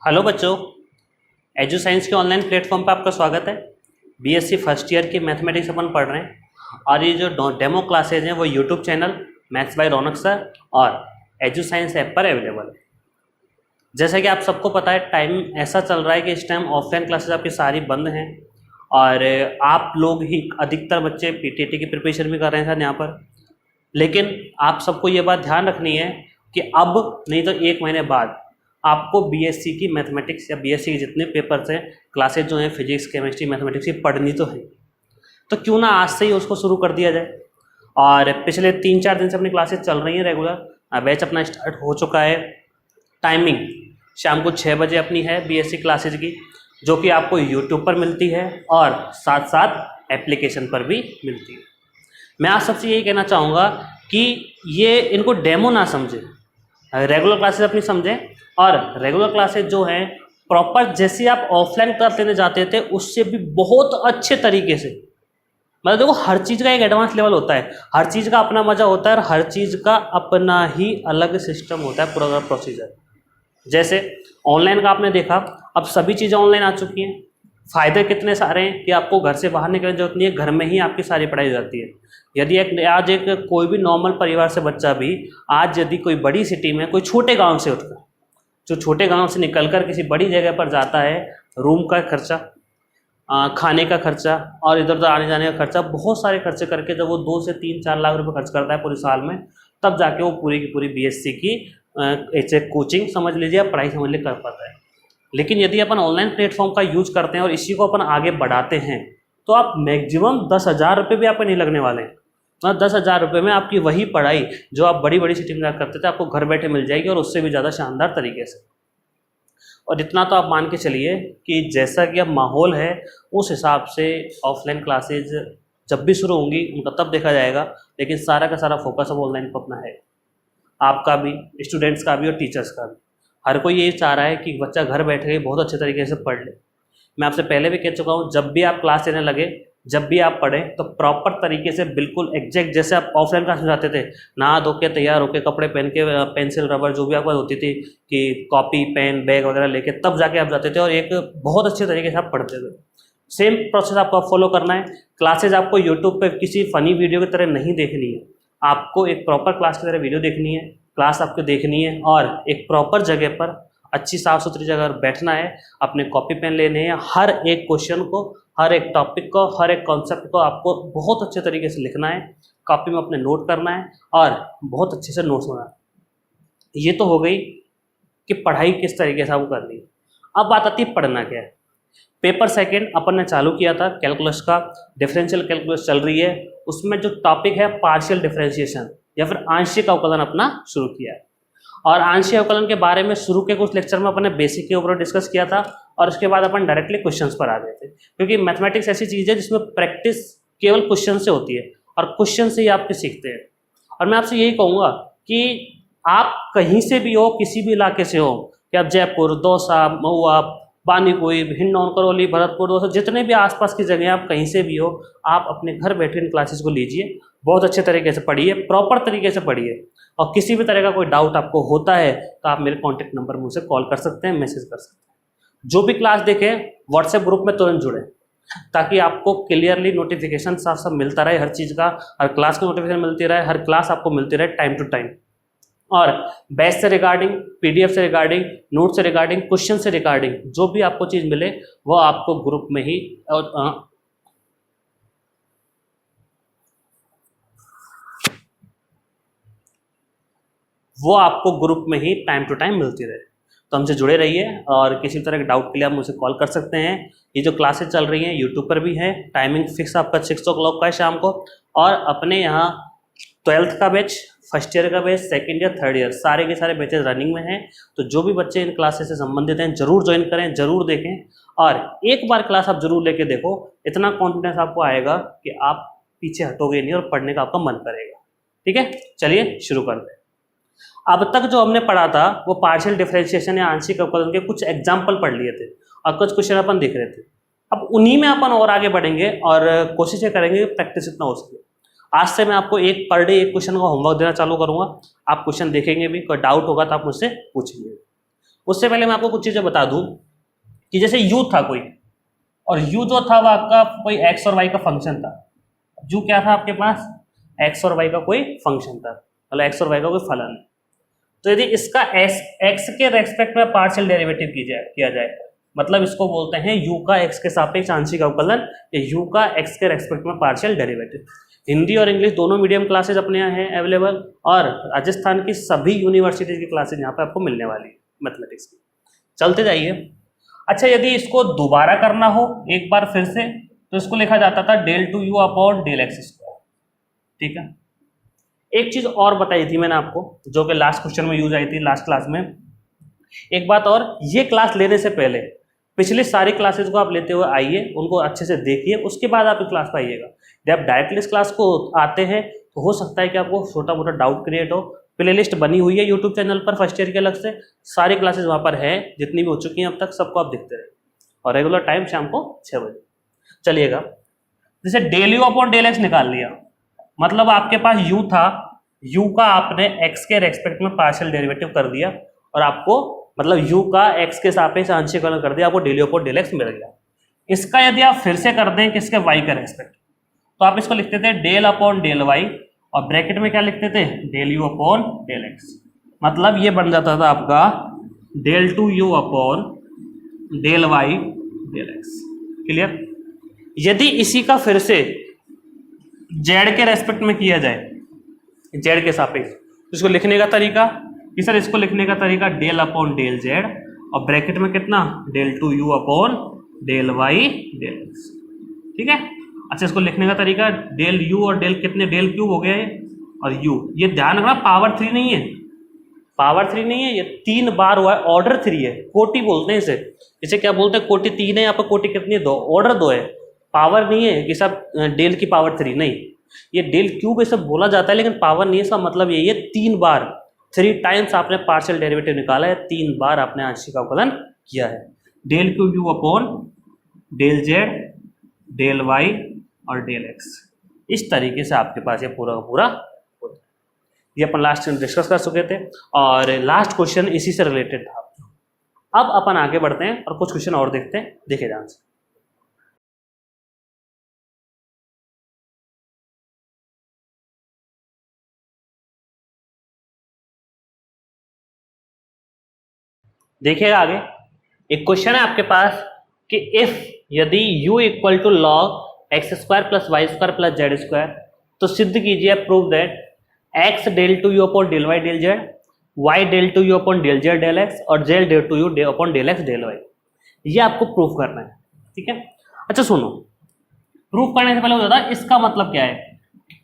Hello बच्चों, edu science के online platform पर आपका स्वागत है। बीएससी फर्स्ट ईयर की मैथमेटिक्स अपन पढ़ रहे हैं और ये जो डेमो क्लासेज हैं वो YouTube channel maths by Raunak sir और एजू साइंस ऐप पर अवेलेबल है। जैसा कि आप सबको पता है, टाइम ऐसा चल रहा है कि इस टाइम ऑफलाइन क्लासेज आपकी सारी बंद हैं और आप लोग ही अधिकतर बच्चे पीटीटी की प्रिपरेशन भी कर रहे हैं सर यहाँ पर। लेकिन आप सबको ये बात ध्यान रखनी है कि अब नहीं तो 1 महीने बाद आपको बीएससी की मैथमेटिक्स या बीएससी के जितने पेपर्स हैं, क्लासेज जो हैं फिजिक्स केमिस्ट्री मैथमेटिक्स की पढ़नी तो है। तो क्यों ना आज से ही उसको शुरू कर दिया जाए। और पिछले 3-4 दिन से अपनी क्लासेज चल रही हैं रेगुलर। बैच अपना स्टार्ट हो चुका है। टाइमिंग शाम को 6 बजे अपनी है बीएससी क्लासेज की, जो कि आपको यूट्यूब पर मिलती है और साथ साथ एप्लीकेशन पर भी मिलती है। मैं आप सबसे यही कहना चाहूँगा कि ये इनको डेमो ना समझें, रेगुलर क्लासेज अपनी समझें। और रेगुलर क्लासेज जो हैं प्रॉपर जैसे आप ऑफलाइन क्लास लेने जाते थे उससे भी बहुत अच्छे तरीके से, मतलब देखो हर चीज़ का एक एडवांस लेवल होता है, हर चीज़ का अपना मज़ा होता है और हर चीज़ का अपना ही अलग सिस्टम होता है, पूरा प्रोसीजर। जैसे ऑनलाइन का आपने देखा, अब सभी चीज़ें ऑनलाइन आ चुकी हैं। फ़ायदे कितने सारे हैं कि आपको घर से बाहर निकलने की जरूरत नहीं है, घर में ही आपकी सारी पढ़ाई हो जाती है। यदि आज एक कोई भी नॉर्मल परिवार से बच्चा भी आज यदि कोई बड़ी सिटी में कोई छोटे गांव से उठकर, जो छोटे गांव से निकलकर किसी बड़ी जगह पर जाता है, रूम का खर्चा, खाने का खर्चा और इधर उधर आने जाने का खर्चा, बहुत सारे खर्चे करके जब वो 2 से 3-4 लाख रुपए खर्च करता है पूरे साल में, तब जाके वो पूरी की पूरी बीएससी की ऐसे कोचिंग समझ लीजिए या पढ़ाई समझ लीजिए कर पाता है। लेकिन यदि अपन ऑनलाइन प्लेटफॉर्म का यूज करते हैं और इसी को अपन आगे बढ़ाते हैं तो आप मैक्सिमम 10,000 रुपये भी आपको नहीं लगने वाले हैं। 10,000 रुपये में आपकी वही पढ़ाई जो आप बड़ी बड़ी सिटी में जा करते थे आपको घर बैठे मिल जाएगी और उससे भी ज़्यादा शानदार तरीके से। और इतना तो आप मान के चलिए कि जैसा कि अब माहौल है उस हिसाब से ऑफलाइन क्लासेज जब भी शुरू होंगी उनका तब देखा जाएगा, लेकिन सारा का सारा फोकस अब ऑनलाइन पर अपना है, आपका भी, स्टूडेंट्स का भी और टीचर्स का भी। हर कोई ये चाह रहा है कि बच्चा घर बैठे ही बहुत अच्छे तरीके से पढ़ ले। मैं आपसे पहले भी कह चुका हूँ, जब भी आप क्लास लेने लगे, जब भी आप पढ़ें तो प्रॉपर तरीके से बिल्कुल एग्जैक्ट जैसे आप ऑफलाइन क्लास में जाते थे, नहा धो के तैयार होकर कपड़े पहन के पेंसिल रबर जो भी आपके पास होती थी कि कॉपी पेन बैग वगैरह लेके तब जाके आप जाते थे और एक बहुत अच्छे तरीके से आप पढ़ते थे। सेम प्रोसेस आपको फॉलो करना है। क्लासेज आपको यूट्यूब पर किसी फ़नी वीडियो की तरह नहीं देखनी है, आपको एक प्रॉपर क्लास की तरह वीडियो देखनी है, क्लास आपको देखनी है और एक प्रॉपर जगह पर अच्छी साफ़ सुथरी जगह बैठना है, अपने कॉपी पेन लेने हैं, हर एक क्वेश्चन को, हर एक टॉपिक को, हर एक कॉन्सेप्ट को आपको बहुत अच्छे तरीके से लिखना है, कॉपी में अपने नोट करना है और बहुत अच्छे से नोट्स बनाना है। ये तो हो गई कि पढ़ाई किस तरीके से आपको करनी है। अब बात आती है पढ़ना क्या है। पेपर सेकेंड अपन ने चालू किया था कैलकुलस का, डिफरेंशियल कैलकुलस चल रही है, उसमें जो टॉपिक है पार्शियल डिफरेंशिएशन या फिर आंशिक अवकलन अपना शुरू किया है। और आंशिक अवकलन के बारे में शुरू के कुछ लेक्चर में अपन ने बेसिक के ऊपर डिस्कस किया था और उसके बाद अपन डायरेक्टली क्वेश्चंस पर आ गए थे, क्योंकि मैथमेटिक्स ऐसी चीज़ है जिसमें प्रैक्टिस केवल क्वेश्चन से होती है और क्वेश्चन से ही आपके सीखते हैं। और मैं आपसे यही कहूँगा कि आप कहीं से भी हो, किसी भी इलाके से हो, कि आप जयपुर, दौसा, महुआ, बानीकुई, हिंडौन, करौली, भरतपुर, दोस्तों जितने भी आसपास की जगह आप कहीं से भी हो, आप अपने घर बैठे इन क्लासेस को लीजिए, बहुत अच्छे तरीके से पढ़िए, प्रॉपर तरीके से पढ़िए। और किसी भी तरह का कोई डाउट आपको होता है तो आप मेरे कॉन्टैक्ट नंबर मुझसे कॉल कर सकते हैं, मैसेज कर सकते हैं। जो भी क्लास देखें व्हाट्सएप ग्रुप में तुरंत जुड़ें ताकि आपको क्लियरली नोटिफिकेशन साफ साफ मिलता रहे, हर चीज़ का, हर क्लास की नोटिफिकेशन मिलती रहे, हर क्लास आपको मिलती रहे टाइम टू टाइम। और बैच से रिगार्डिंग, पीडीएफ से रिगार्डिंग, नोट से रिगार्डिंग, क्वेश्चन से रिगार्डिंग जो भी आपको चीज़ मिले वो आपको ग्रुप में ही टाइम टू टाइम मिलती रहे। तो हमसे जुड़े रहिए और किसी तरह के डाउट के लिए आप मुझे कॉल कर सकते हैं। ये जो क्लासेस चल रही हैं यूट्यूब पर भी है, टाइमिंग फिक्स आपका 6 o'clock का है शाम को। और अपने यहाँ 12th का बैच, फर्स्ट ईयर का batch, second year, third year, सारे के सारे बैचेस रनिंग में हैं। तो जो भी बच्चे इन क्लासेस से संबंधित हैं जरूर ज्वाइन करें, जरूर देखें और एक बार क्लास आप जरूर लेके देखो, इतना कॉन्फिडेंस आपको आएगा कि आप पीछे हटोगे नहीं और पढ़ने का आपका मन करेगा। ठीक है, चलिए शुरू करते हैं। अब तक जो हमने पढ़ा था वो पार्शियल डिफरेंशिएशन या आंशिक अवकलन के कुछ एग्जाम्पल पढ़ लिए थे और कुछ क्वेश्चन अपन देख रहे थे। अब उन्हीं में अपन और आगे बढ़ेंगे और कोशिशें करेंगे प्रैक्टिस इतना हो सके। आज से मैं आपको एक पर डे एक क्वेश्चन का होमवर्क देना चालू करूंगा, आप क्वेश्चन देखेंगे भी, कोई डाउट होगा तो आप मुझसे पूछेंगे। उससे पहले मैं आपको कुछ चीजें बता दूं कि जैसे u था कोई, और u जो था वो आपका कोई x और y का फंक्शन था। u क्या था आपके पास, x और y का कोई फंक्शन था, मतलब x और y का कोई फलन है। तो यदि इसका x के रेस्पेक्ट में पार्शियल डेरिवेटिव किया जाए, मतलब इसको बोलते हैं u का x के सापेक्ष आंशिक अवकलन, या u का x के रेस्पेक्ट में पार्शियल डेरिवेटिव। हिंदी और इंग्लिश दोनों मीडियम क्लासेज अपने यहाँ हैं अवेलेबल, और राजस्थान की सभी यूनिवर्सिटीज की क्लासेज यहाँ पे आपको मिलने वाली है मैथमेटिक्स की। चलते जाइए। अच्छा, यदि इसको दोबारा करना हो एक बार फिर से, तो इसको लिखा जाता था del 2u upon del x square. ठीक है, एक चीज और बताई थी मैंने आपको, जो कि लास्ट क्वेश्चन में यूज आई थी लास्ट क्लास में। एक बात और, ये क्लास लेने से पहले पिछली सारी क्लासेस को आप लेते हुए आइए, उनको अच्छे से देखिए, उसके बाद आप इस क्लास पर आइएगा। जब आप डायरेक्टली इस क्लास को आते हैं तो हो सकता है कि आपको छोटा मोटा डाउट क्रिएट हो। प्ले लिस्ट बनी हुई है यूट्यूब चैनल पर फर्स्ट ईयर के अलग से, सारी क्लासेस वहाँ पर है, जितनी भी हो चुकी हैं अब तक सबको आप देखते रहे, और रेगुलर टाइम शाम को 6 बजे। चलिएगा, जैसे del you upon del X निकाल लिया, मतलब आपके पास u था, u का आपने x के रेस्पेक्ट में पार्शियल डेरिवेटिव कर दिया, और आपको मतलब u का x के सापेक्ष आंशिक अवकलन कर दिया, आपको del you upon del x मिल गया। इसका यदि आप फिर से कर दें किसके y के रेस्पेक्ट, तो आप इसको लिखते थे डेल अपॉन डेल y, और ब्रैकेट में क्या लिखते थे, del you upon del X. मतलब ये बन जाता था आपका del 2u upon del y del X. Clear? यदि इसी का फिर से z के रेस्पेक्ट में किया जाए, z के सापेक्ष, तो इसको लिखने का तरीका कि सर इसको लिखने का तरीका डेल अपॉन डेल z, और ब्रैकेट में कितना, del 2u upon del y del x। ठीक है। अच्छा, इसको लिखने का तरीका डेल u और डेल कितने, डेल क्यूब हो गया है, और u, ये ध्यान रखना पावर 3 नहीं है, पावर 3 नहीं है, ये 3 बार हुआ है, ऑर्डर 3 है, कोटि बोलते हैं इसे। इसे क्या बोलते हैं, कोटि 3 है, यहाँ पर कोटि कितनी है, 2, ऑर्डर 2 है, पावर नहीं है कि सब डेल की पावर 3 नहीं। ये डेल क्यूब ऐसे बोला जाता है, लेकिन पावर नहीं है, इसका मतलब यही है 3 बार, 3 टाइम्स आपने पार्शियल डेरिवेटिव निकाला है, 3 बार आपने आंशिक अवकलन किया है। Del cube U upon del Z del Y और डेल एक्स, इस तरीके से आपके पास ये पूरा पूरा होता है। ये अपन लास्ट में डिस्कस कर चुके थे, और लास्ट क्वेश्चन इसी से रिलेटेड था। अब अपन आगे बढ़ते हैं और कुछ क्वेश्चन और देखते हैं, देखे ध्यान से। देखिएगा आगे, एक क्वेश्चन है आपके पास कि इफ यदि u equal to log x square plus Y square plus Z square, तो सिद्ध कीजिए, prove that x del two you upon del Y del Z, y del two you upon del Z del X, और z del two you upon del X del Y. ये आपको prove करना है। ठीक है। अच्छा सुनो, प्रूव करने से पहले हो जाता है इसका मतलब क्या है।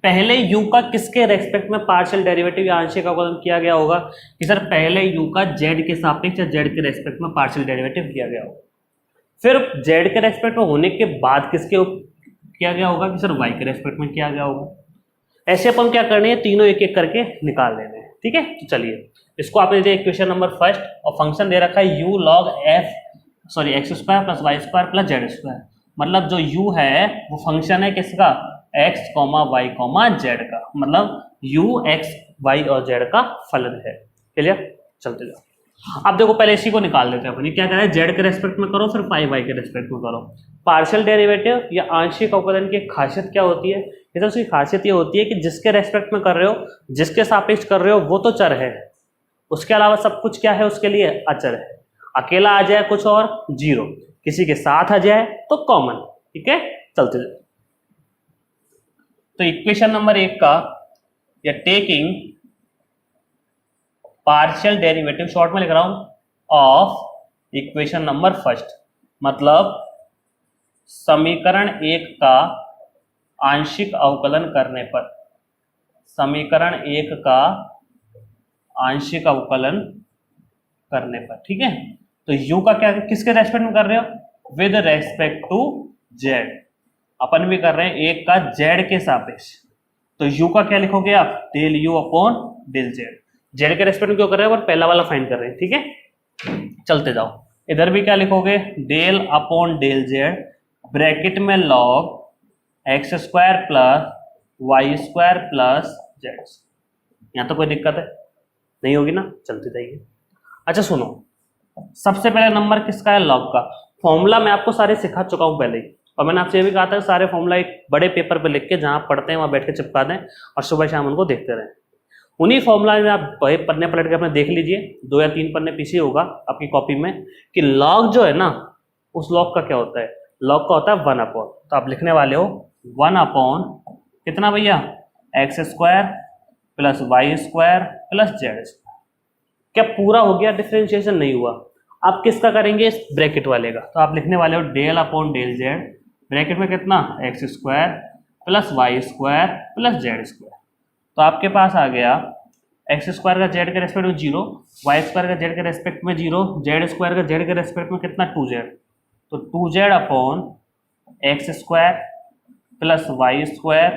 पहले u का किसके रेस्पेक्ट में पार्शियल डेरिवेटिव या आंशिक अवकलन किया गया होगा, कि सर पहले u का z के सापेक्ष या z के रेस्पेक्ट में पार्शियल डेरिवेटिव किया गया होगा। फिर z के रेस्पेक्ट में होने के बाद किसके किया गया होगा, कि सर y के रेस्पेक्ट में किया गया होगा। ऐसे अपन क्या करने हैं, तीनों एक एक करके निकाल लेने हैं। ठीक है, तो चलिए इसको आपने दिया इक्वेशन नंबर फर्स्ट, और फंक्शन दे रखा है u log X square plus Y square plus Z square. मतलब जो u है वो फंक्शन है किसका, x, y, z का, मतलब u, x, y और z का फलन है। क्लियर? चलते जाओ। अब देखो पहले इसी को निकाल लेते हैं अपन। ये क्या कह रहा है, z के रेस्पेक्ट में करो, फिर y के रेस्पेक्ट में करो। पार्शियल डेरिवेटिव या आंशिक अवकलन की खासियत क्या होती है, तो उसकी खासियत ये होती है कि जिसके रेस्पेक्ट में कर रहे हो, जिसके सापेक्ष कर रहे हो, वो तो चर है, उसके अलावा सब कुछ क्या है उसके लिए अचर है। अकेला आ जाए कुछ और जीरो, किसी के साथ आ जाए तो कॉमन। ठीक है, चलते जाओ। तो इक्वेशन नंबर 1 का, या टेकिंग पार्शियल डेरिवेटिव, शॉर्ट में लिख रहा हूं, ऑफ इक्वेशन नंबर फर्स्ट, मतलब समीकरण 1 का आंशिक अवकलन करने पर, समीकरण 1 का आंशिक अवकलन करने पर। ठीक है, तो u का क्या, किसके रेस्पेक्ट में कर रहे हो, विद रेस्पेक्ट टू z। अपन भी कर रहे हैं 1 का z के सापेक्ष, तो u का क्या लिखोगे आप, del u upon del z। z के रेस्पेक्ट में क्यों कर रहे हैं, और पहला वाला फाइंड कर रहे हैं। ठीक है, चलते जाओ। इधर भी क्या लिखोगे, del upon del z, bracket में log x square plus Y square plus z. यहाँ तो कोई दिक्कत है नहीं होगी ना, चलते जाइए। अच्छा सुनो, सबसे पहले नंबर किसका है, लॉग का। फॉर्मूला मैं आपको सारे सिखा चुका हूं पहले ही, और मैंने आपसे ये भी कहा था सारे फॉर्मूला एक बड़े पेपर पे लिख के जहां आप पढ़ते हैं वहां बैठ के चिपका दें और सुबह शाम उनको देखते रहें। उन्हीं फॉर्मूला में आप पन्ने पलट के अपने देख लीजिए, 2 या 3 पन्ने पीछे होगा आपकी कॉपी में कि लॉग जो है ना, उस लॉग का क्या होता है। लॉग का होता है 1 अपॉन, तो आप लिखने वाले हो 1 अपॉन कितना भैया, X square plus Y square plus Z square. क्या पूरा हो गया, डिफरेंशिएशन नहीं हुआ। आप किसका करेंगे, इस ब्रैकेट वाले का, तो आप लिखने वाले हो del upon del Z, bracket में कितना, x square plus Y square plus Z square. तो आपके पास आ गया एक्स स्क्वायर का जेड के रेस्पेक्ट में 0, वाई स्क्वायर का जेड के रेस्पेक्ट में 0, जेड स्क्वायर का जेड के रेस्पेक्ट में कितना, 2z। तो 2z upon x square plus Y square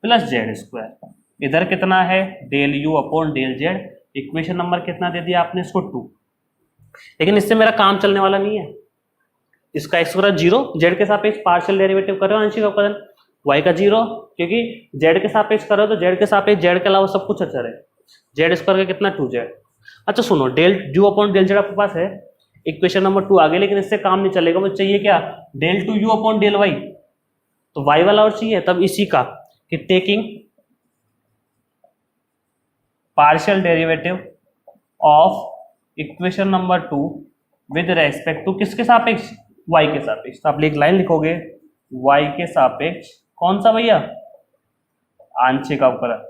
plus Z square. इधर कितना है, del you upon del Z. Equation number कितना दे दिया आपने इसको, 2। लेकिन इससे मेरा काम चलने वाला नहीं है। इसका एक्स स्क्वायर 0, जेड के सापेक्ष पार्शियल डेरिवेटिव कर रहे हो आंशिक अवकलन, वाई का 0 क्योंकि जेड के सापेक्ष कर रहे हो तो जेड के सापेक्ष जेड के अलावा सब कुछ अच्छा है। जेड स्क्वायर का कितना, 2z। अच्छा सुनो, del you upon del Z आपके पास है, इक्वेशन नंबर 2 आ गई, लेकिन इससे काम नहीं चलेगा। मुझे चाहिए क्या, del 2 you upon del Y, तो वाई वाला और चाहिए। तब इसी का कि taking partial derivative of equation number 2 with respect to किसके सापेक्ष, y के सापेक्ष। तो आप एक लाइन लिखोगे y के सापेक्ष कौन सा भैया, आंशिक अवकलन,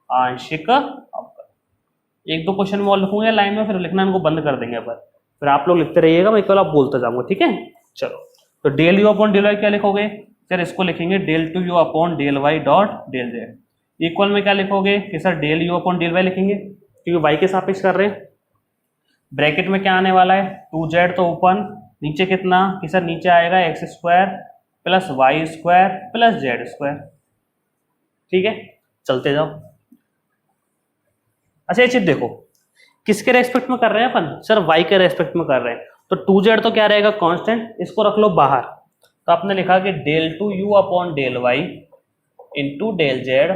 आंशिक अवकलन। 1-2 क्वेश्चन में और लिखूंगे लाइन में, फिर लिखना इनको बंद कर देंगे। फिर आप लोग लिखते रहिएगा, मैं केवल आप बोलता जाऊंगा, ठीक है। चलो, तो del you upon del y क्या लिखोगे, सर इसको लिखेंगे del 2 you upon del y dot del z. Equal में क्या लिखोगे कि sir del you upon del y लिखेंगे क्योंकि वाई के सापेक्ष कर रहे हैं। ब्रैकेट में क्या आने वाला है, 2z तो ओपन, नीचे कितना कि सर नीचे आएगा x square plus Y square plus Z square. ठीक है, चलते जाओ। अच्छा ये चीज देखो, किसके रेस्पेक्ट में कर रहे हैं अपन, सर y के रेस्पेक्ट में कर रहे हैं। तो 2z तो क्या रहेगा, कांस्टेंट, इसको रख लो बाहर। तो आपने लिखा कि del 2 you upon del y into del z.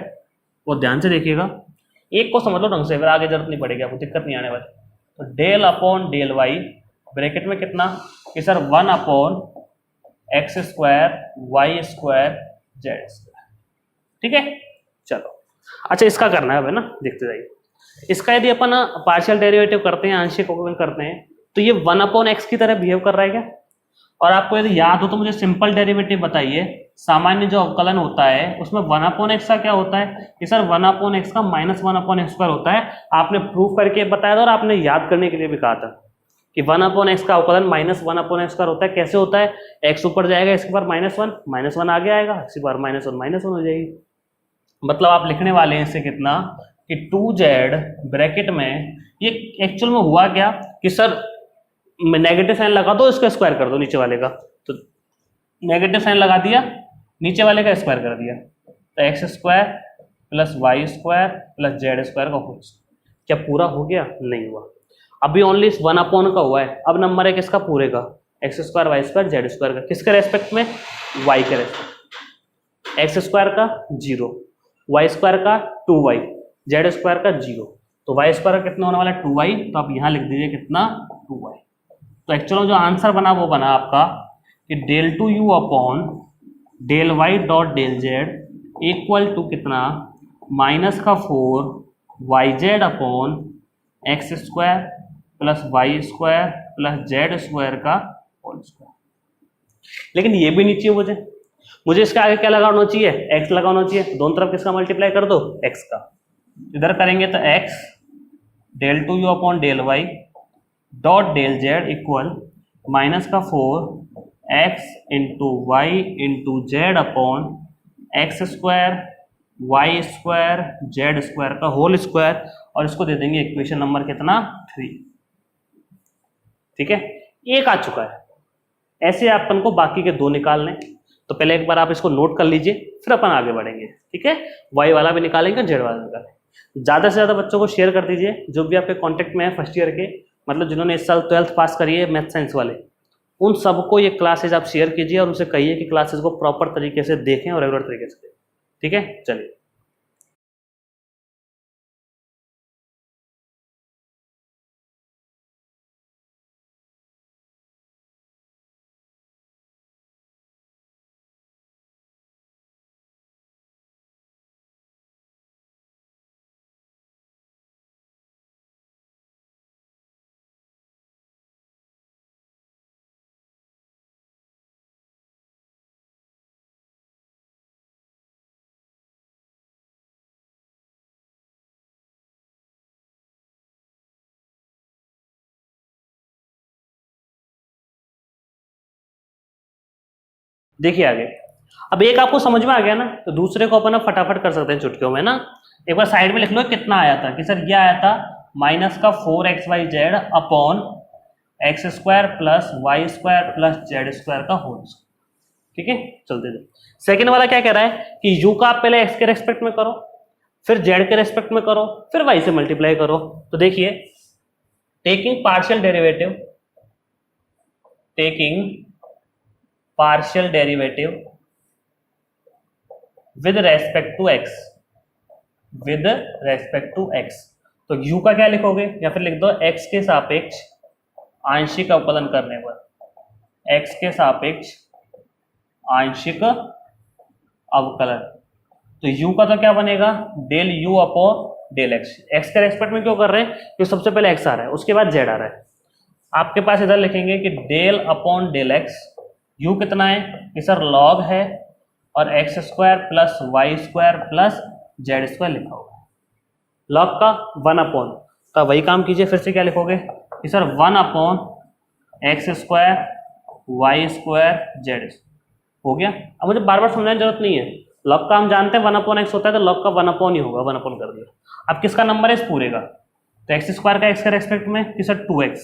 वो ध्यान से देखिएगा, एक को समझ लो ढंग से, फिर आगे जरूरत नहीं पड़ेगी आपको, दिक्कत नहीं आने वाली। तो del upon del y bracket में कितना कि sir 1 upon x square y square z square. ठीक है, चलो। अच्छा इसका करना है ना, देखते जाइए। इसका यदि अपन पार्शियल डेरिवेटिव करते हैं, आंशिक अवकलन करते हैं, तो ये 1 अपॉन एक्स की तरह बिहेव कर रहा है क्या। और आपको यदि याद हो तो मुझे सिंपल डेरिवेटिव बताइए, सामान्य जो अवकलन होता है उसमें 1 अपॉन एक्स का क्या होता है कि सर 1 अपॉन एक्स का माइनस 1 अपॉन एक्स स्क्वायर होता है। आपने प्रूफ करके बताया था और आपने याद करने के लिए भी कहा था कि 1 अपॉन एक्स का अवकलन माइनस 1 अपॉन एक्स स्क्वायर होता है। कैसे होता है, एक्स ऊपर जाएगा, इसके पास -1 आगे आएगा, इसके पास -1 हो जाएगी। मतलब आप लिखने वाले हैं इससे कितना कि 2z ब्रैकेट में, ये एक्चुअल में हुआ क्या कि सर नेगेटिव साइन लगा दो, इसका स्क्वायर कर दो नीचे वाले का। तो नेगेटिव साइन लगा दिया, नीचे वाले का स्क्वायर कर दिया, तो x square plus Y square plus Z square का होल स्क्वायर। क्या पूरा हो गया, नहीं हुआ। अभी ओनली 1 अपॉन का हुआ है। अब नंबर है किसका, पूरे का, x square y square z square का। किसके रेस्पेक्ट में, वाई के रेस्पेक्ट। एक्स स्क्वायर का 0, वाई स्क्वायर का 2y, जेड स्क्वायर का 0। तो वाई स्क्वायर का कितना होने वाला है, 2y। तो आप यहाँ लिख दीजिए कितना, 2y। तो एक्चुअल जो आंसर बना वो बना आपका कि del 2 you upon del y dot del z equal to कितना, -4 y z upon x square plus Y square plus Z square का होल स्क्वायर। लेकिन ये भी नहीं चाहिए मुझे इसके आगे क्या लगाना चाहिए, x लगाना चाहिए। दोनों तरफ किसका मल्टीप्लाई कर दो, x का। इधर करेंगे तो x del 2 you upon del y dot del z equal -4 x into y into z upon x square y square z square का होल स्क्वायर। और इसको दे देंगे इक्वेशन नंबर कितना, 3। ठीक है, एक आ चुका है। ऐसे अपन को बाकी के 2 निकालने। तो पहले एक बार आप इसको नोट कर लीजिए, फिर अपन आगे बढ़ेंगे। ठीक है, वाई वाला भी निकालेंगे, जेड वाला निकालेंगे। ज़्यादा से ज़्यादा बच्चों को शेयर कर दीजिए जो भी आपके कांटेक्ट में है फर्स्ट ईयर के, मतलब जिन्होंने इस साल 12th पास करी है मैथ साइंस वाले, उन सबको ये क्लासेज आप शेयर कीजिए और उनसे कहिए कि क्लासेज को प्रॉपर तरीके से देखें और रेगुलर तरीके से देखें। ठीक है, चलिए। देखिए आगे, अब एक आपको समझ में आ गया ना, तो दूसरे को अपन फटाफट कर सकते हैं चुटकियों में ना। एक बार साइड में लिख लो कितना आया था, कि सर ये आया था माइनस का 4xyz upon x square plus Y square plus Z square का होल। ठीक है, चलते थे। सेकेंड वाला क्या कह रहा है कि u का आप पहले x के रेस्पेक्ट में करो, फिर z के रेस्पेक्ट में करो, फिर y से मल्टीप्लाई करो। तो देखिए, taking partial derivative with respect to x, तो u का क्या लिखोगे, या फिर लिख दो x के सापेक्ष आंशिक अवकलन करने पर, x के सापेक्ष आंशिक अवकलन, तो u का तो क्या बनेगा, del u upon del x। x के रेस्पेक्ट में क्यों कर रहे हैं, क्योंकि सबसे पहले x आ रहा है, उसके बाद z आ रहा है। आपके पास इधर लिखेंगे कि del upon del x, u कितना है कि सर log है, और x square plus Y square plus Z square लिखा होगा। लॉग का 1 अपॉन का वही काम कीजिए, फिर से क्या लिखोगे कि sir 1 upon x square y square z हो गया। अब मुझे बार बार समझाने की जरूरत नहीं है, लॉग का हम जानते हैं 1 अपॉन एक्स होता है, तो लॉग का 1 अपॉन ही होगा, 1 अपॉन कर दिया। अब किसका नंबर है इस पूरे का, तो एक्स स्क्वायर का एक्स के रेस्पेक्ट में कि सर 2x,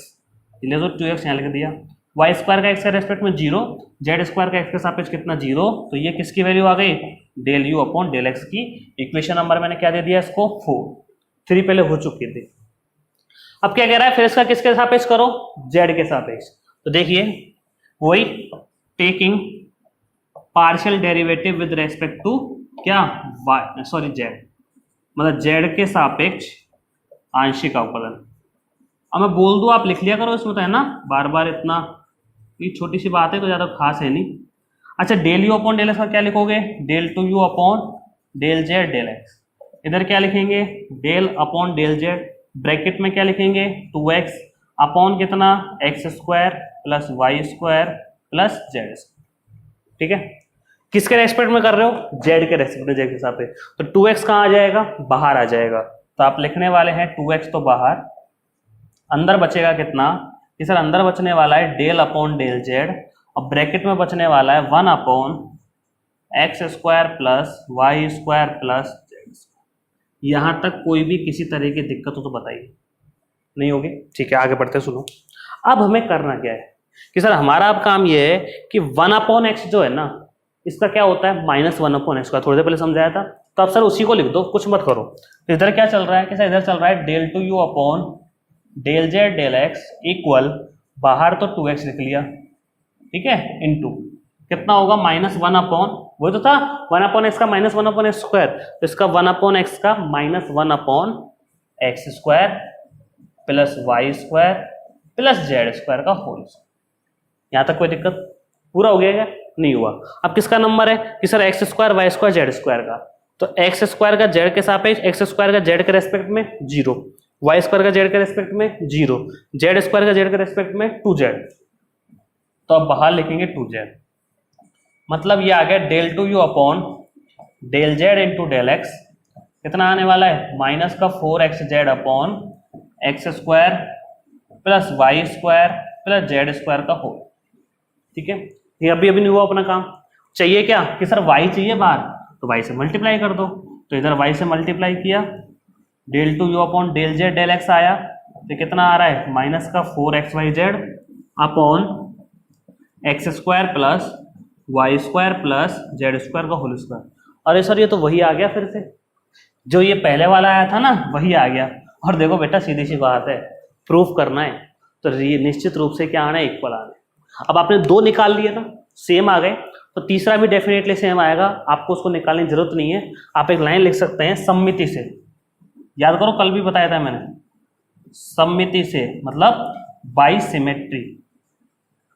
ले दो 2x यहाँ लिख दिया, वाई स्क्वायर का एक्स के रेस्पेक्ट में 0, जेड स्क्वायर का एक्स के सापेक्ष कितना 0, तो ये किसकी वैल्यू आ गई, del you upon del x की। इक्वेशन नंबर मैंने क्या दे दिया इसको 4, 3 पहले हो चुकी थी। अब क्या कह रहा है, फिर इसका किसके सापेक्ष करो, जेड के सापेक्ष। तो देखिए वही taking partial derivative with respect to क्या जेड, मतलब जेड के सापेक्ष आंशिक अवकलन। अब मैं बोल दूं आप लिख लिया करो इसमें, तो है ना, बार बार इतना, ये छोटी सी बात है तो ज़्यादा खास है नहीं। अच्छा, del you upon del x का क्या लिखोगे, del two you upon del Z del x. इधर क्या लिखेंगे, del upon del Z, bracket में क्या लिखेंगे 2x अपॉन कितना x square plus Y square plus z. ठीक है, किसके रेस्पेक्ट में कर रहे हो, जेड के रेस्पेक्ट में, जेड के हिसाब पे। तो 2x कहाँ आ जाएगा, बाहर आ जाएगा, तो आप लिखने वाले हैं 2x तो बाहर, अंदर बचेगा कितना कि सर अंदर बचने वाला है डेल अपॉन डेल जेड, और ब्रैकेट में बचने वाला है 1 upon x square plus Y square plus z. यहां तक कोई भी किसी तरह की दिक्कत हो तो बताइए, नहीं होगी। ठीक है, आगे बढ़ते सुनो। अब हमें करना क्या है कि सर हमारा अब काम ये है कि 1 अपॉन एक्स जो है ना, इसका क्या होता है -1 अपॉन एक्स का, थोड़ी देर पहले समझाया था। तो अब सर उसी को लिख दो, कुछ मत करो। तो इधर क्या चल रहा है कि सर इधर चल रहा है del two you upon del Z del x equal, बाहर तो 2x लिख लिया, ठीक है, इनटू कितना होगा -1 अपॉन, वो तो था 1 अपॉन एक्स का -1 अपॉन एक्स स्क्वायर, तो इसका 1 अपॉन एक्स का -1 upon x square plus Y square plus Z square का होल। यहां तक कोई दिक्कत, पूरा हो गया क्या, नहीं हुआ। अब किसका नंबर है कि sir x square y square z square का, तो एक्स स्क्वायर का जेड के सापेक्ष, एक्स स्क्वायर का जेड के रेस्पेक्ट में 0, वाई स्क्वायर का जेड के रेस्पेक्ट में 0, जेड स्क्वायर का जेड के रेस्पेक्ट में 2z, तो अब बाहर लिखेंगे 2z। मतलब ये आ गया del two you upon del z into del x, कितना आने वाला है -4xz upon x square plus Y square plus Z square का होल। ठीक है, ये अभी नहीं हुआ अपना काम। चाहिए क्या कि सर y चाहिए बाहर, तो y से मल्टीप्लाई कर दो, तो इधर y से मल्टीप्लाई किया, del two you upon del Z del x आया, तो कितना आ रहा है -4xyz upon x square plus Y square plus Z square का होल स्क्वायर। अरे सर ये तो वही आ गया, फिर से जो ये पहले वाला आया था ना वही आ गया। और देखो बेटा सीधी सी बात है, प्रूफ करना है तो निश्चित रूप से क्या आना है, इक्वल आना है। अब आपने 2 निकाल लिए ना, सेम आ गए, तो तीसरा भी डेफिनेटली सेम आएगा, आपको उसको निकालने की जरूरत नहीं है। आप एक लाइन लिख सकते हैं सम्मिति से, याद करो कल भी बताया था मैंने, सम्मिति से मतलब बाई सिमेट्री।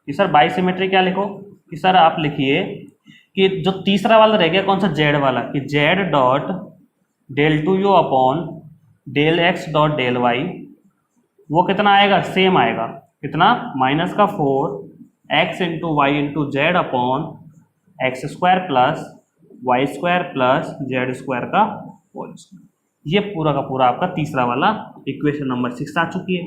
कि सर बाई सिमेट्री क्या लिखो कि सर आप लिखिए कि जो तीसरा वाला रह गया कौन सा, जेड वाला, कि Z dot del two you upon del x dot del Y, वो कितना आएगा, सेम आएगा, कितना -4x into y into z upon x square plus Y square plus Z square का होल स्क्वायर। ये पूरा का पूरा आपका तीसरा वाला इक्वेशन नंबर 6 आ चुकी है।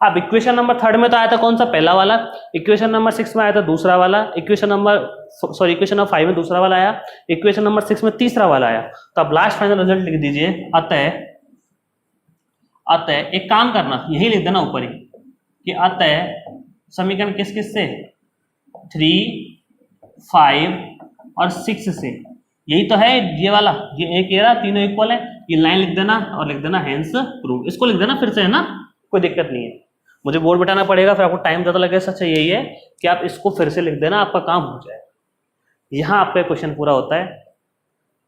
अब इक्वेशन नंबर 3 में तो आया था कौन सा, पहला वाला, इक्वेशन नंबर 6 में आया था दूसरा वाला, equation number sorry equation number 5 में दूसरा वाला आया, इक्वेशन नंबर 6 में तीसरा वाला आया। तो अब लास्ट फाइनल रिजल्ट लिख दीजिए, अतः एक काम करना, यही लिख देना ऊपर ही कि अतः समीकरण किस किस से, 3, 5 और 6 से, यही तो है ये वाला, ये एक ये रहा, तीनों इक्वल है, ये लाइन लिख देना और लिख देना हेंस प्रूव। इसको लिख देना फिर से, है ना, कोई दिक्कत नहीं है। मुझे बोर्ड बैठाना पड़ेगा, फिर आपको टाइम ज़्यादा लगेगा, सच यही है कि आप इसको फिर से लिख देना, आपका काम हो जाए। यहाँ आपका क्वेश्चन पूरा होता है।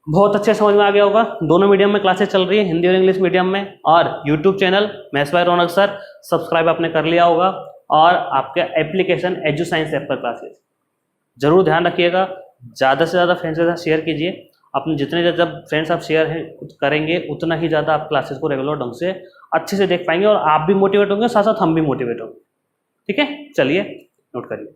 बहुत अच्छे समझ में आ गया होगा। दोनों मीडियम में क्लासेस चल रही है, हिंदी और इंग्लिश मीडियम में, और YouTube channel maths by Raunak sir subscribe आपने कर लिया होगा, और आपके एप्लीकेशन एजू साइंस ऐप पर क्लासेस जरूर ध्यान रखिएगा। ज़्यादा से ज़्यादा फ्रेंड्स के साथ शेयर कीजिए। अपने जितने जब फ्रेंड्स आप शेयर करेंगे उतना ही ज़्यादा आप क्लासेस को रेगुलर ढंग से अच्छे से देख पाएंगे, और आप भी मोटिवेट होंगे, साथ साथ हम भी मोटिवेट होंगे। ठीक है, चलिए नोट करिए।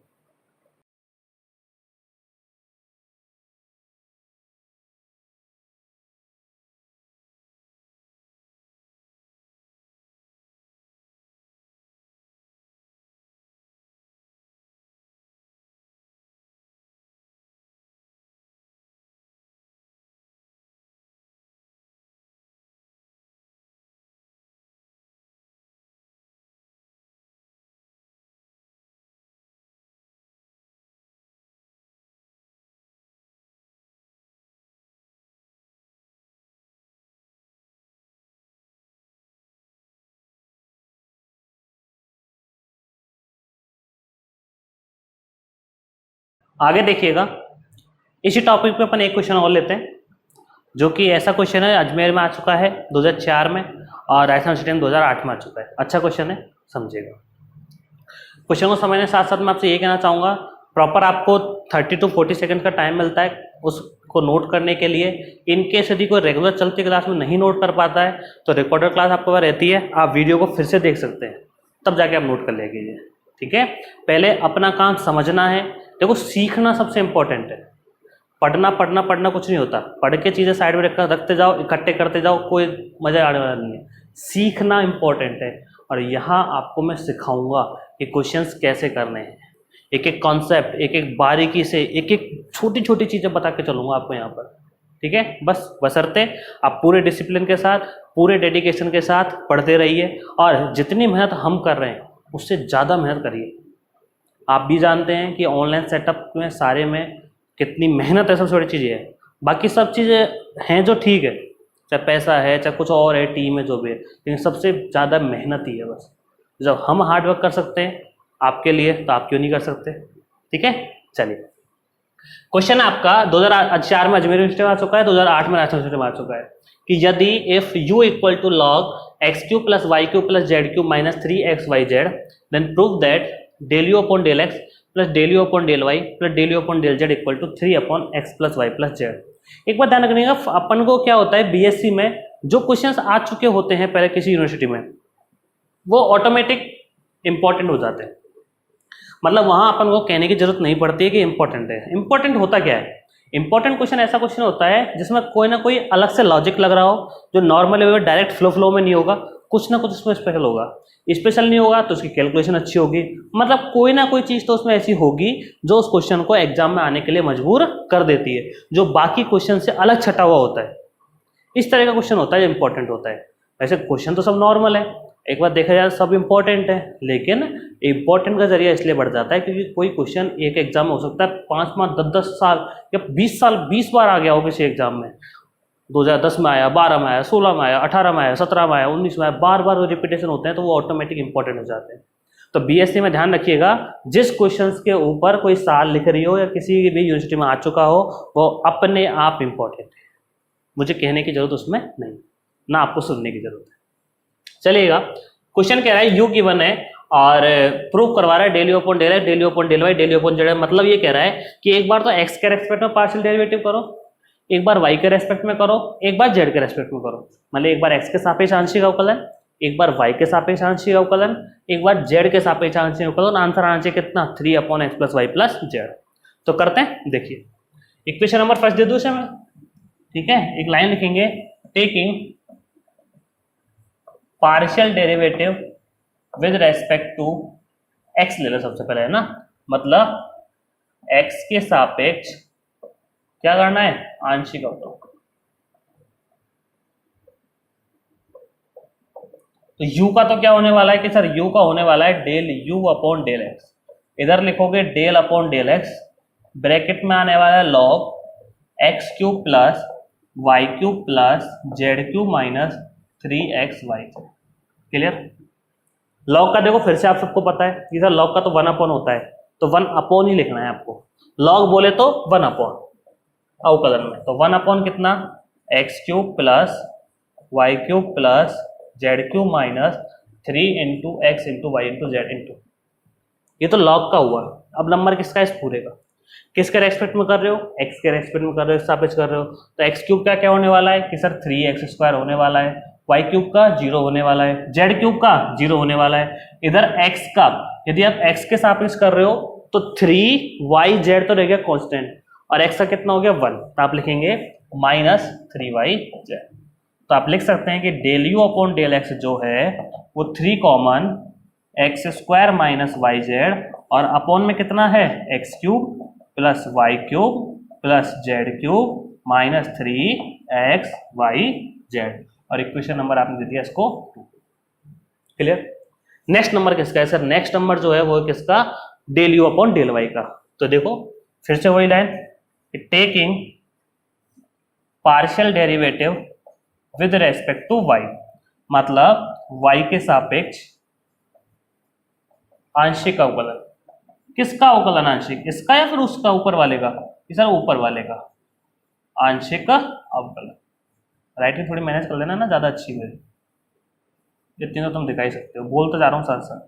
आगे देखिएगा, इसी टॉपिक पे अपन एक क्वेश्चन और लेते हैं, जो कि ऐसा क्वेश्चन है, अजमेर में आ चुका है 2004 में, और राजस्थान यूनिवर्सिटी में 2008 में आ चुका है। अच्छा क्वेश्चन है, समझिएगा। क्वेश्चन को समझने साथ साथ मैं आपसे ये कहना चाहूँगा, प्रॉपर आपको 30 to 40 सेकंड का टाइम मिलता है उसको नोट करने के लिए। इनकेस यदि कोई रेगुलर चलती क्लास में नहीं नोट कर पाता है तो रिकॉर्डेड क्लास आपके पास रहती है, आप वीडियो को फिर से देख सकते हैं, तब जाके आप नोट कर ले कीजिए। ठीक है, पहले अपना काम समझना है। देखो, सीखना सबसे इम्पोर्टेंट है। पढ़ना पढ़ना पढ़ना कुछ नहीं होता, पढ़ के चीज़ें साइड में रखते जाओ, इकट्ठे करते जाओ, कोई मजा आने वाला नहीं है। सीखना इम्पोर्टेंट है, और यहाँ आपको मैं सिखाऊंगा कि क्वेश्चंस कैसे करने हैं, एक एक कॉन्सेप्ट, एक एक बारीकी से, एक एक छोटी छोटी चीज़ें बता के चलूँगा आपको यहाँ पर। ठीक है, बस बशर्ते आप पूरे डिसिप्लिन के साथ, पूरे डेडिकेशन के साथ पढ़ते रहिए, और जितनी मेहनत हम कर रहे हैं उससे ज़्यादा मेहनत करिए। आप भी जानते हैं कि ऑनलाइन सेटअप में सारे में कितनी मेहनत है, सबसे बड़ी चीज़ है। बाकी सब चीज़ें हैं जो ठीक है, चाहे पैसा है, चाहे कुछ और है, टीम है, जो भी है, लेकिन सबसे ज़्यादा मेहनत ही है। बस जब हम हार्ड वर्क कर सकते हैं आपके लिए, तो आप क्यों नहीं कर सकते। ठीक है, चलिए क्वेश्चन आपका 2004 में अजमेर यूनिवर्सिटी में आ चुका है, 2008 में राजस्थान यूनिवर्सिटी में आ चुका है कि यदि if u equal to log x³ + y³ + z³ - 3xyz, then prove that del u upon del x plus del u upon del y plus del u upon del z equal to 3 upon x plus y plus z। एक बात ध्यान रखिएगा, अपन को क्या होता है BSc में जो क्वेश्चंस आ चुके होते हैं पहले किसी यूनिवर्सिटी में, वो ऑटोमेटिक इंपॉर्टेंट हो जाते हैं। मतलब वहां अपन को कहने की जरूरत नहीं पड़ती है कि इंपॉर्टेंट है। इंपॉर्टेंट होता क्या है, इंपॉर्टेंट क्वेश्चन ऐसा क्वेश्चन होता है जिसमें कोई ना कोई अलग से लॉजिक लग रहा हो, जो नॉर्मल वे में डायरेक्ट फ्लो में नहीं होगा, कुछ ना कुछ उसमें स्पेशल होगा। स्पेशल नहीं होगा तो उसकी कैलकुलेशन अच्छी होगी, मतलब कोई ना कोई चीज़ तो उसमें ऐसी होगी जो उस क्वेश्चन को एग्जाम में आने के लिए मजबूर कर देती है, जो बाकी क्वेश्चन से अलग छटा हुआ होता है। इस तरह का क्वेश्चन होता है जो इंपॉर्टेंट होता है। वैसे क्वेश्चन तो सब नॉर्मल है, एक बार देखा जाए सब इंपॉर्टेंट है, लेकिन इंपॉर्टेंट का जरिया इसलिए बढ़ जाता है क्योंकि कोई क्वेश्चन एक एग्जाम में हो सकता है 5 माह 10 साल या 20 साल 20 बार आ गया हो किसी एग्जाम में। 2010 में आया, 12 में आया, 16 में आया, 18 में आया, 17 में आया, 19 में आया, बार बार वो रिपीटेशन होते हैं, तो वो ऑटोमेटिक इंपॉर्टेंट हो जाते हैं। तो बीएससी में ध्यान रखिएगा, जिस क्वेश्चंस के ऊपर कोई साल लिख रही हो या किसी भी यूनिवर्सिटी में आ चुका हो, वो अपने आप इंपॉर्टेंट है, मुझे कहने की जरूरत उसमें नहीं, ना आपको सुनने की जरूरत है। चलिएगा, क्वेश्चन कह रहा है यू गिवन है और प्रूव करवा रहा है del u upon del x, del u upon del y, del u upon z। मतलब ये कह रहा है कि एक बार तो x के रेस्पेक्ट में पार्शियल डेरिवेटिव करो, एक बार y के रेस्पेक्ट में करो, एक बार z के रेस्पेक्ट में करो। मतलब एक बार x के सापेक्ष आंशिक अवकलन, एक बार y के सापेक्ष आंशिक अवकलन, एक बार z के सापेक्ष आंशिक अवकलन। आंसर आना चाहिए कितना, 3/x + y + z। तो करते हैं, देखिए इक्वेशन नंबर फर्स्ट दे दूं इसे मैं, ठीक है। एक लाइन लिखेंगे, taking partial derivative with respect to x ले लो सबसे पहले, है ना। मतलब एक्स के सापेक्ष क्या करना है, आंशिक अवकलन। तो u का तो क्या होने वाला है कि सर u का होने वाला है del u upon del x, इधर लिखोगे del upon del x, bracket में आने वाला है log x cube plus y cube plus z cube minus 3xy। Clear. Log का देखो फिर से आप सबको पता है कि सर लॉग का तो 1 अपॉन होता है, तो 1 अपॉन ही लिखना है आपको। लॉग बोले तो 1 अपॉन अवकलन में, तो 1 अपॉन कितना, x cube plus y cube plus z cube minus 3 into x into y into z into, ये तो लॉग का हुआ। अब नंबर किसका है, इस पूरे का। किसके रेस्पेक्ट में कर रहे हो, एक्स के रेस्पेक्ट में कर रहे हो, सापेक्ष कर रहे हो। तो एक्स क्यूब का क्या होने वाला है कि सर 3x² होने वाला है, वाई क्यूब का 0 होने वाला है, जेड क्यूब का 0 होने वाला है। इधर एक्स का यदि आप एक्स के सापेक्ष कर रहे हो तो 3yz तो रह गया कांस्टेंट, और एक्स का कितना हो गया 1, तो आप लिखेंगे माइनस 3yz। तो आप लिख सकते हैं कि del you upon del x जो है वो 3 कॉमन x² माइनस yz, और अपॉन में कितना है x cube plus y cube plus z cube minus 3xyz, और इक्वेशन नंबर आपने दे दिया इसको 2। क्लियर। नेक्स्ट नंबर किसका है सर, नेक्स्ट नंबर जो है वो किसका, del you upon del y का। तो देखो फिर से वही line, taking partial derivative with respect to y, मतलब y के सापेक्ष आंशिक अवकलन। किसका अवकलन, आंशिक, इसका या फिर उसका, ऊपर वाले का, सर ऊपर वाले का आंशिक अवकलन। राइटिंग थोड़ी मैनेज कर लेना ना, ज्यादा अच्छी है, इतनी तो तुम दिखा ही सकते हो, बोल तो जा रहा हूँ साथ साथ,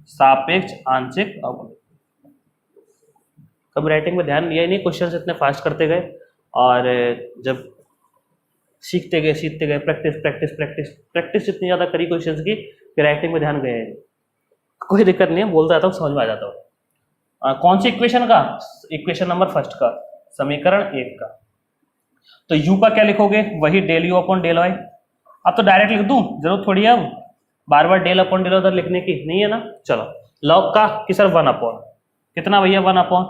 सापेक्ष आंशिक अवकलन। कभी राइटिंग में ध्यान दिया ही नहीं, क्वेश्चंस इतने फास्ट करते गए, और जब सीखते गए प्रैक्टिस इतनी ज्यादा करी क्वेश्चंस की कि राइटिंग में ध्यान गया है। कोई दिक्कत नहीं है, बोलता जाता हूँ, समझ में आ जाता हूँ। कौन सी इक्वेशन का, इक्वेशन नंबर फर्स्ट का, समीकरण 1 का। तो u का क्या लिखोगे, वही del you upon del y. अब तो डायरेक्ट लिख दूं, जरूरत थोड़ी है अब बार बार डेल अपॉन डेल उधर लिखने की, नहीं है ना। चलो लॉग का कि सर 1 अपॉन कितना भैया, 1 upon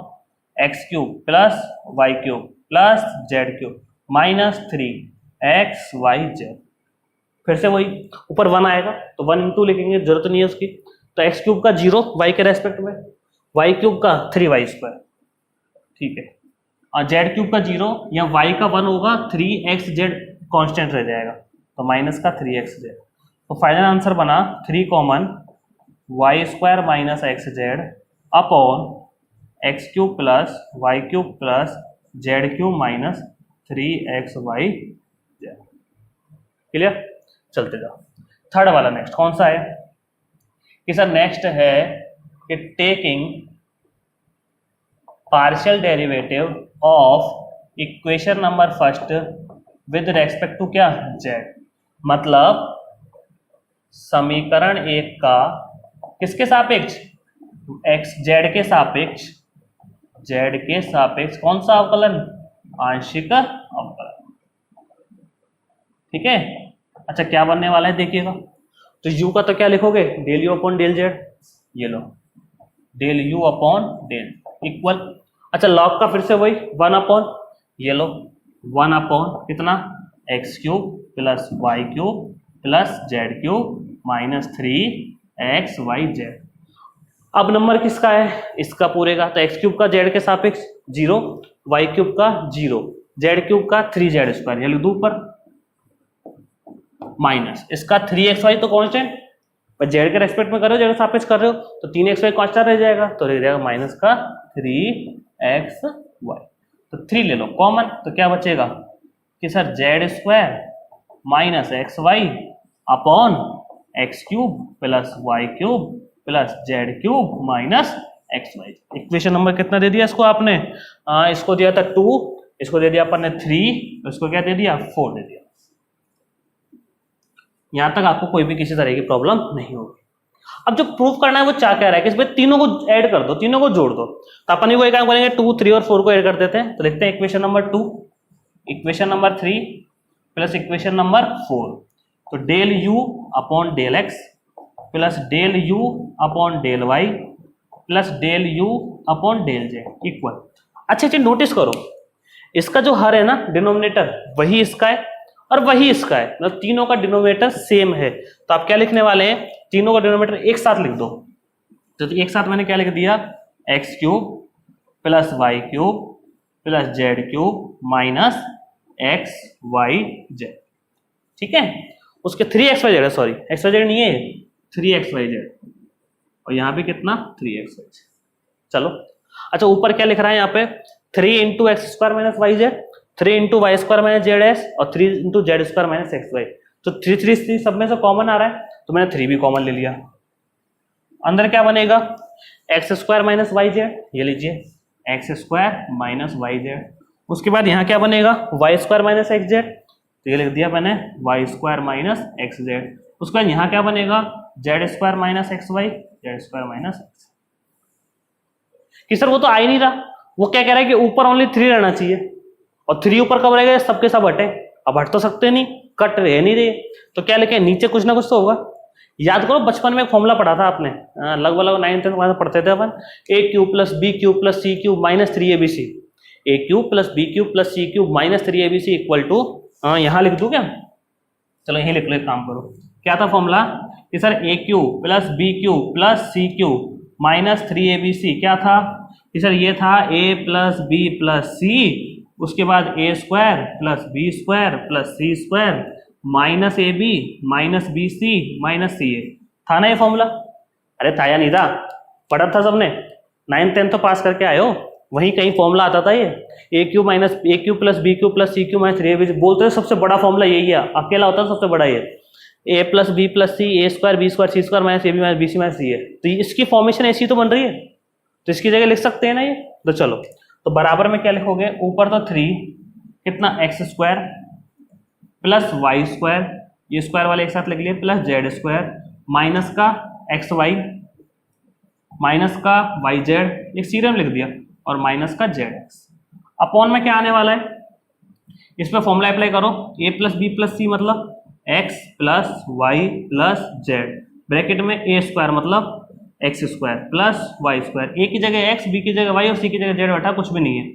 x cube plus y cube plus z cube minus 3xyz। फिर से वही ऊपर 1 आएगा तो 1 इंटू लिखेंगे, जरूरत नहीं है उसकी। तो एक्स क्यूब का 0 वाई के रेस्पेक्ट में, वाई क्यूब का 3y², ठीक है, और जेड क्यूब का 0 या वाई का 1 होगा, 3xz कांस्टेंट रह जाएगा, तो माइनस का 3xz। तो फाइनल आंसर बना 3 common y² minus xz upon x cube plus y cube plus z cube minus 3xyz। Clear. चलते जाओ, थर्ड वाला नेक्स्ट कौन सा है कि सर नेक्स्ट है कि taking partial derivative of equation number first with respect to क्या, z, मतलब समीकरण 1 का किसके सापेक्ष, x z के सापेक्ष, z के सापेक्ष कौन सा अवकलन, आंशिक अवकलन। ठीक है। अच्छा क्या बनने वाला है देखिएगा, तो u का तो क्या लिखोगे, del you upon del z, ये लो del you upon del equal. अच्छा लॉग का फिर से वही 1 अपॉन, ये लो 1 अपॉन कितना, x cube plus y cube plus z cube minus 3xyz। अब नंबर किसका है, इसका पूरे का। तो एक्स क्यूब का जेड के सापेक्ष 0, वाई क्यूब का 0, जेड क्यूब का 3z², ये लिख दो ऊपर, माइनस इसका 3xy तो कांस्टेंट, पर जेड के रेस्पेक्ट में कर रहे हो, जेड के सापेक्ष कर रहे हो, तो 3xy कांस्टेंट रह जाएगा, तो रह जाएगा माइनस का 3xy। तो 3 ले लो कॉमन, तो क्या बचेगा कि sir z² minus xy upon x cube plus y cube plus z cube minus xy। Equation number कितना दे दिया इसको आपने, इसको दिया था 2, इसको दे दिया अपन ने 3, इसको क्या दे दिया 4 दे दिया। यहां तक आपको कोई भी किसी तरह की प्रॉब्लम नहीं होगी। अब जो प्रूफ करना है वो क्या कह रहा है कि इसमें तीनों को ऐड कर दो, तीनों को जोड़ दो। तो अपन वही काम करेंगे, 2, 3 और 4 को ऐड कर देते हैं। तो लिखते हैं equation number 2, equation number 3 plus equation number 4। तो del you upon del x plus del you upon del y plus del you upon del z equal. अच्छा चीज नोटिस करो, इसका जो हर है ना डिनोमिनेटर वही इसका है और वही इसका है, मतलब तीनों का डिनोमिनेटर सेम है। तो आप क्या लिखने वाले हैं, तीनों का डिनोमिनेटर एक साथ लिख दो। तो एक साथ मैंने क्या लिख दिया, x cube plus y cube plus z cube minus x y z. ठीक है, उसके 3xyz है, सॉरी xyz नहीं है, 3xyz, और यहाँ पे कितना 3xyz। चलो अच्छा, ऊपर क्या लिख रहा है यहाँ पे 3 into x square minus y z, 3 into y square minus z s और 3 into z square minus x y. तो 3 सब में से कॉमन आ रहा है, तो मैंने 3 भी कॉमन ले लिया। अंदर क्या बनेगा, x square minus y z, ये लीजिए x square minus y z. उसके बाद यहाँ क्या बनेगा, y square minus x z, तो ये लिख दिया मैंने y square minus x z. उसके बाद यहाँ क्या बनेगा, z square minus x y, z square minus x. कि सर वो तो आ ही नहीं रहा, वो क्या कह रहा है कि ऊपर ओनली 3 रहना चाहिए, और 3 ऊपर कब रहेगा, सबके सब हटे, अब हट तो सकते नहीं, कट रहे नहीं रहे, तो क्या लिखे नीचे कुछ ना कुछ तो होगा। याद करो बचपन में एक फॉर्मूला पढ़ा था आपने, लगभग 9th में पढ़ते थे अपन, a cube plus b cube plus c cube minus 3abc, a cube plus b cube plus c cube minus 3abc equal to, यहाँ लिख दूं क्या, चलो यही लिख लो, एक काम करो, क्या था फॉर्मूला कि sir a cube plus b cube plus c cube minus 3abc, क्या था कि सर ये था a plus b plus c, उसके बाद a square plus b square plus c square minus a b minus b c minus c a. था ना ये फॉर्मूला, अरे था या नहीं था, पढ़ा था सबने, 9th 10th तो पास करके आए हो, वहीं कहीं फॉर्मूला आता था ये, a cube minus a cube plus b cube plus c cube minus 3abc, बोलते हैं सबसे बड़ा फॉर्मूला यही है, अकेला होता है सबसे बड़ा ये, a plus b plus c, a square b square c square minus a b minus b c minus c a. तो इसकी फॉर्मेशन ऐसी तो बन रही है, तो इसकी जगह लिख सकते हैं ना ये। तो चलो, तो बराबर में क्या लिखोगे, ऊपर तो 3 कितना x square plus Y square, ये स्क्वायर वाले एक साथ लिख लिए, प्लस जेड स्क्वायर माइनस का एक्स वाई माइनस का वाई जेड, एक सीरियम लिख दिया, और माइनस का जेड एक्स। अपॉन में क्या आने वाला है, इसमें फॉर्मूला अप्लाई करो, a plus b plus c मतलब x plus y plus z, bracket में ए स्क्वायर मतलब x square plus Y square, a की जगह एक्स, बी की जगह वाई और सी की जगह जेड बैठा, कुछ भी नहीं है,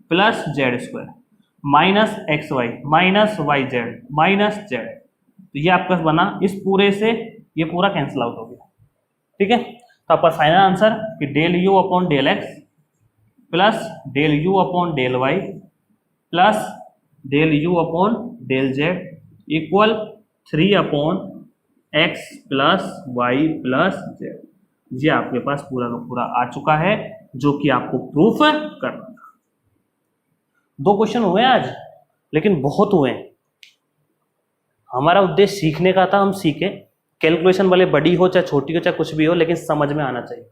plus Z square minus x y minus y z minus z. तो ये आपका बना, इस पूरे से ये पूरा कैंसिल आउट हो गया। ठीक है, तो आपका फाइनल आंसर कि del you upon del x plus del you upon del y plus del you upon del z equal 3 upon x plus y plus z. ये आपके पास पूरा का पूरा आ चुका है, जो कि आपको प्रूफ करना था। 2 क्वेश्चन हुए आज, लेकिन बहुत हुए हैं। हमारा उद्देश्य सीखने का था, हम सीखे, कैलकुलेशन भले बड़ी हो चाहे छोटी हो चाहे कुछ भी हो, लेकिन समझ में आना चाहिए,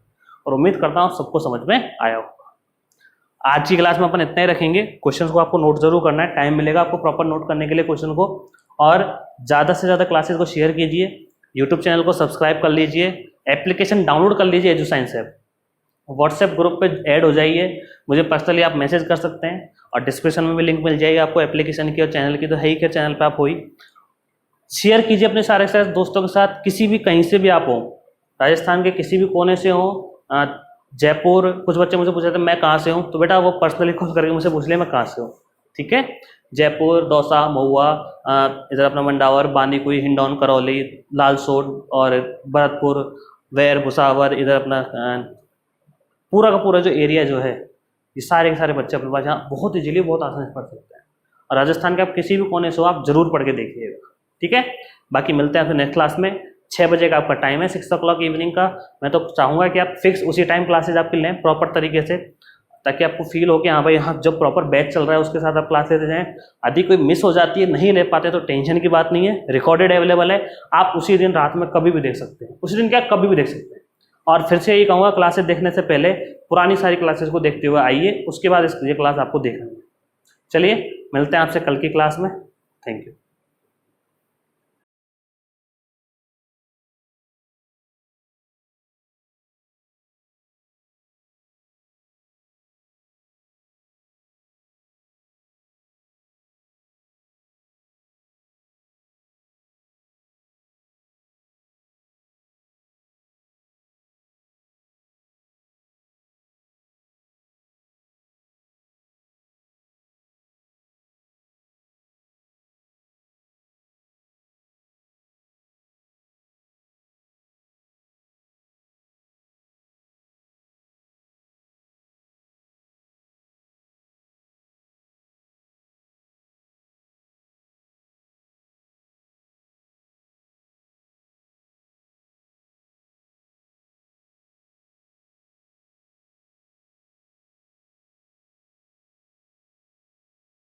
और उम्मीद करता हूँ सबको समझ में आया होगा। आज की क्लास में अपन इतना ही रखेंगे, क्वेश्चन को आपको नोट जरूर करना है, टाइम मिलेगा आपको प्रॉपर नोट करने के लिए क्वेश्चन को, और ज़्यादा से ज़्यादा क्लासेस को शेयर कीजिए, यूट्यूब चैनल को सब्सक्राइब कर लीजिए, एप्लीकेशन डाउनलोड कर लीजिए एजुसाइंस ऐप, व्हाट्सएप ग्रुप पे ऐड हो जाइए, मुझे पर्सनली आप मैसेज कर सकते हैं, और डिस्क्रिप्शन में भी लिंक मिल जाएगी आपको एप्लीकेशन की और चैनल की, तो है ही क्या चैनल पे आप हो ही। शेयर कीजिए अपने सारे दोस्तों के साथ, किसी भी कहीं से भी आप हो, राजस्थान के किसी भी कोने से हो, जयपुर, कुछ बच्चे मुझे पूछ रहे थे मैं कहाँ से हूँ, तो बेटा वो पर्सनली कॉल करके मुझे पूछ ले मैं कहाँ से हूँ। ठीक है, जयपुर, दौसा, महुआ, इधर अपना मंडावर, बानीकुई, हिंडौन, करौली, लालसोट और भरतपुर, वैर, भुसावर, इधर अपना पूरा का पूरा जो एरिया जो है, ये सारे के सारे बच्चे अपने पास यहाँ बहुत इजीली बहुत आसानी से पढ़ सकते हैं, और राजस्थान के आप किसी भी कोने से हो आप जरूर पढ़ के देखिएगा। ठीक है, बाकी मिलते हैं फिर नेक्स्ट क्लास में। 6 बजे का आपका टाइम है, 6 o'clock इवनिंग का। मैं तो चाहूँगा कि आप फिक्स उसी टाइम क्लासेज आपकी लें प्रॉपर तरीके से, ताकि आपको फील हो कि हाँ भाई यहाँ जब प्रॉपर बैच चल रहा है उसके साथ आप क्लास लेते जाएँ। यदि कोई मिस हो जाती है, नहीं ले पाते, तो टेंशन की बात नहीं है, रिकॉर्डेड अवेलेबल है, आप उसी दिन रात में कभी भी देख सकते हैं, उसी दिन क्या कभी भी देख सकते हैं। और फिर से यही कहूँगा, क्लासेस देखने से पहले पुरानी सारी क्लासेस को देखते हुए आइए, उसके बाद ये क्लास आपको देखना है। चलिए मिलते हैं आपसे कल की क्लास में, थैंक यू।